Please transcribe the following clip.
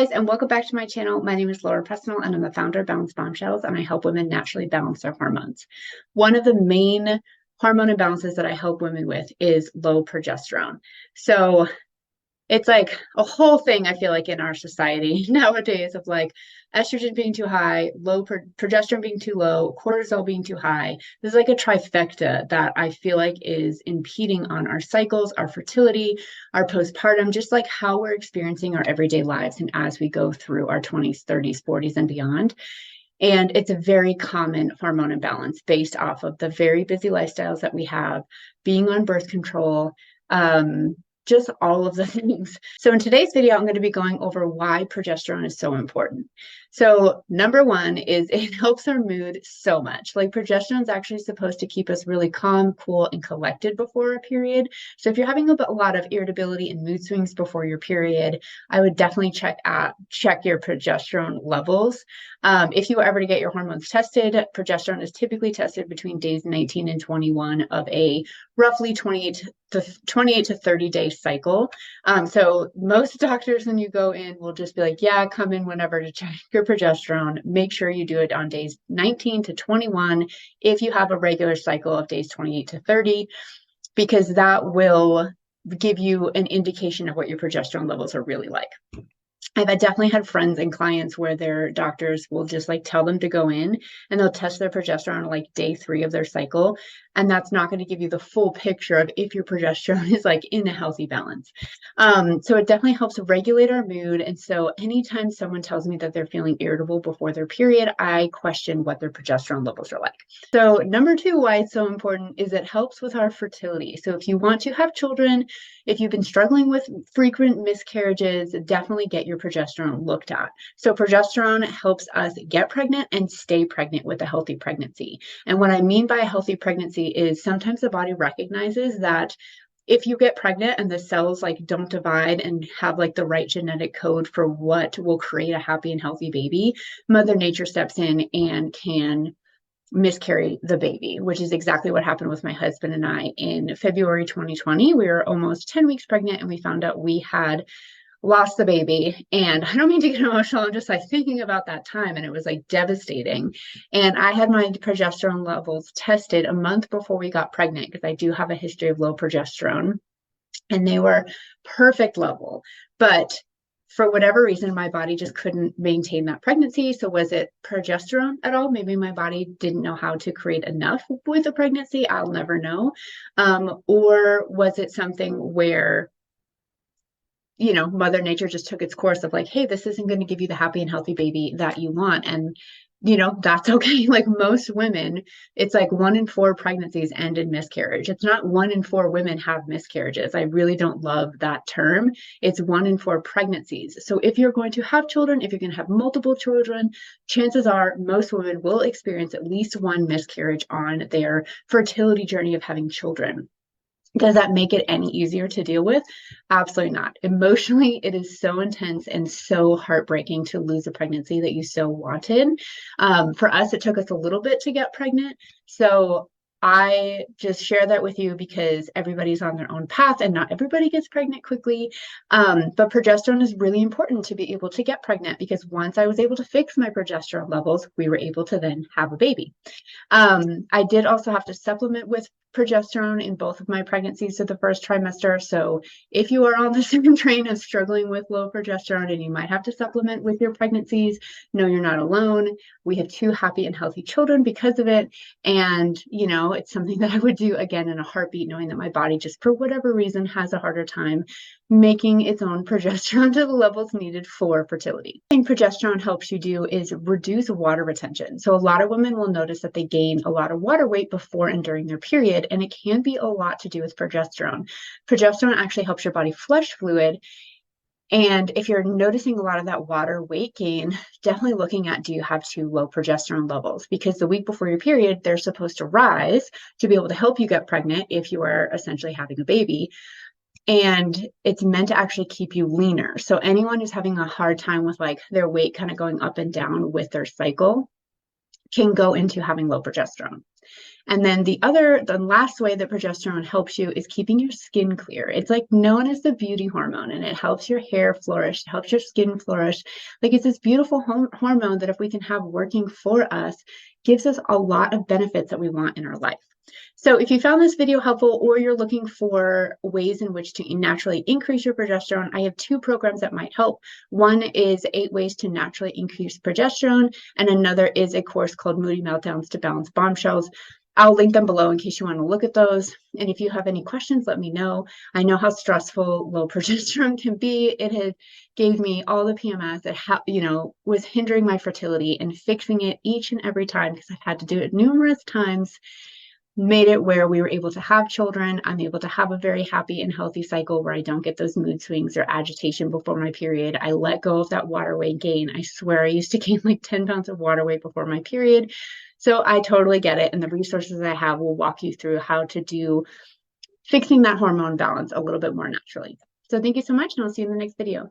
guys, and welcome back to my channel. My name is Laura Presnell, and I'm the founder of Balanced Bombshells, and I help women naturally balance their hormones. One of the main hormone imbalances that I help women with is low progesterone. So it's like a whole thing, I feel like, in our society nowadays of like estrogen being too high, progesterone being too low, cortisol being too high. This is like a trifecta that I feel like is impeding on our cycles, our fertility, our postpartum, just like how we're experiencing our everyday lives and as we go through our 20s, 30s, 40s, and beyond. And it's a very common hormone imbalance based off of the very busy lifestyles that we have, being on birth control, just all of the things. So in today's video, I'm going to be going over why progesterone is so important. So number one is it helps our mood so much. Like progesterone is actually supposed to keep us really calm, cool, and collected before a period. So if you're having a lot of irritability and mood swings before your period, I would definitely check your progesterone levels. If you were ever to get your hormones tested, progesterone is typically tested between days 19 and 21 of a roughly 28 to 30 day cycle. So most doctors, when you go in, will just be like, yeah, come in whenever to check your progesterone. Make sure you do it on days 19 to 21 if you have a regular cycle of days 28 to 30, because that will give you an indication of what your progesterone levels are really like. I've definitely had friends and clients where their doctors will just like tell them to go in and they'll test their progesterone on like day 3 of their cycle. And that's not going to give you the full picture of if your progesterone is like in a healthy balance. So it definitely helps regulate our mood. And so anytime someone tells me that they're feeling irritable before their period, I question what their progesterone levels are like. So number 2, why it's so important is it helps with our fertility. So if you want to have children, if you've been struggling with frequent miscarriages, definitely get your progesterone looked at. So progesterone helps us get pregnant and stay pregnant with a healthy pregnancy. And what I mean by a healthy pregnancy is sometimes the body recognizes that if you get pregnant and the cells like don't divide and have like the right genetic code for what will create a happy and healthy baby, Mother Nature steps in and can miscarry the baby, which is exactly what happened with my husband and I in February 2020. We were almost 10 weeks pregnant and we found out we had lost the baby. And I don't mean to get emotional, I'm just like thinking about that time, and it was like devastating. And I had my progesterone levels tested a month before we got pregnant because I do have a history of low progesterone, and they were perfect level. But for whatever reason, my body just couldn't maintain that pregnancy. So was it progesterone at all? Maybe my body didn't know how to create enough with a pregnancy. I'll never know. Or was it something where Mother Nature just took its course of like, hey, this isn't going to give you the happy and healthy baby that you want. And, that's okay. Like most women, it's like 1 in 4 pregnancies end in miscarriage. It's not 1 in 4 women have miscarriages. I really don't love that term. It's 1 in 4 pregnancies. So if you're going to have children, if you're going to have multiple children, chances are most women will experience at least 1 miscarriage on their fertility journey of having children. Does that make it any easier to deal with? Absolutely not. Emotionally, it is so intense and so heartbreaking to lose a pregnancy that you so wanted. For us, it took us a little bit to get pregnant. So I just share that with you because everybody's on their own path and not everybody gets pregnant quickly. But progesterone is really important to be able to get pregnant because once I was able to fix my progesterone levels, we were able to then have a baby. I did also have to supplement with progesterone in both of my pregnancies of the first trimester. So if you are on the same train of struggling with low progesterone and you might have to supplement with your pregnancies, no, you're not alone. We have 2 happy and healthy children because of it. And, it's something that I would do again in a heartbeat, knowing that my body just for whatever reason has a harder time making its own progesterone to the levels needed for fertility. The thing progesterone helps you do is reduce water retention. So a lot of women will notice that they gain a lot of water weight before and during their period, and it can be a lot to do with progesterone. Progesterone actually helps your body flush fluid. And if you're noticing a lot of that water weight gain, definitely looking at, do you have too low progesterone levels? Because the week before your period, they're supposed to rise to be able to help you get pregnant if you are essentially having a baby. And it's meant to actually keep you leaner. So anyone who's having a hard time with like their weight kind of going up and down with their cycle, can go into having low progesterone. And then the last way that progesterone helps you is keeping your skin clear. It's like known as the beauty hormone, and it helps your hair flourish, it helps your skin flourish. Like it's this beautiful hormone that if we can have working for us, gives us a lot of benefits that we want in our life. So if you found this video helpful or you're looking for ways in which to naturally increase your progesterone, I have 2 programs that might help. One is 8 ways to naturally increase progesterone, and another is a course called Moody Meltdowns to Balanced Bombshells. I'll link them below in case you want to look at those. And if you have any questions, let me know. I know how stressful low progesterone can be. It had gave me all the PMS that was hindering my fertility, and fixing it each and every time, because I've had to do it numerous times, made it where we were able to have children. I'm able to have a very happy and healthy cycle where I don't get those mood swings or agitation before my period. I let go of that water weight gain. I swear I used to gain like 10 pounds of water weight before my period. So I totally get it. And the resources I have will walk you through how to do fixing that hormone balance a little bit more naturally. So thank you so much, and I'll see you in the next video.